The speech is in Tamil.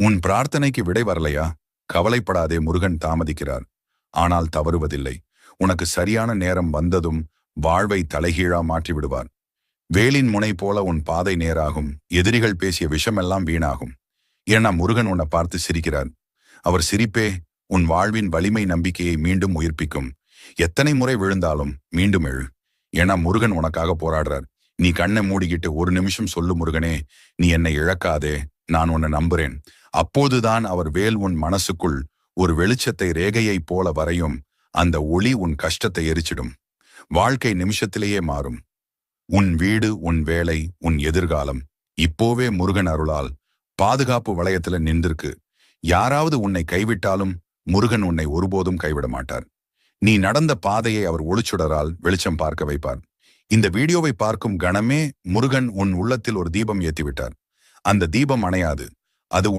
உன் பிரார்த்தனைக்கு விடை வரலையா? கவலைப்படாதே, முருகன் தாமதிக்கிறார். ஆனால் தவறுவதில்லை. உனக்கு சரியான நேரம் வந்ததும் வாழ்வை தலைகீழா மாற்றி விடுவார். வேலின் முனை போல உன் பாதை நேராகும். எதிரிகள் பேசிய விஷமெல்லாம் வீணாகும். ஏன்னா முருகன் உன்னை பார்த்து சிரிக்கிறார். அவர் சிரிப்பே உன் வாழ்வின் வலிமை நம்பிக்கையை மீண்டும் உயிர்ப்பிக்கும். எத்தனை முறை விழுந்தாலும் மீண்டும் எழு. ஏன்னா முருகன் உனக்காக போராடுறார். நீ கண்ணை மூடிக்கிட்டு ஒரு நிமிஷம் சொல்லு, முருகனே, நீ என்னை இழக்காதே, நான் உன்னை நம்புறேன். அப்போதுதான் அவர் வேல் உன் மனசுக்குள் ஒரு வெளிச்சத்தை ரேகையைப் போல வரையும். அந்த ஒளி உன் கஷ்டத்தை எரிச்சிடும். வாழ்க்கை நிமிஷத்திலேயே மாறும். உன் வீடு, உன் வேலை, உன் எதிர்காலம் இப்போவே முருகன் அருளால் பாதுகாப்பு வளையத்துல நின்றிருக்கு. யாராவது உன்னை கைவிட்டாலும் முருகன் உன்னை ஒருபோதும் கைவிட மாட்டார். நீ நடந்த பாதையை அவர் ஒளிச்சுடரால் வெளிச்சம் பார்க்க வைப்பார். இந்த வீடியோவை பார்க்கும் கணமே முருகன் உன் உள்ளத்தில் ஒரு தீபம் ஏற்றிவிட்டார். அந்த தீபம் அணையாது. அது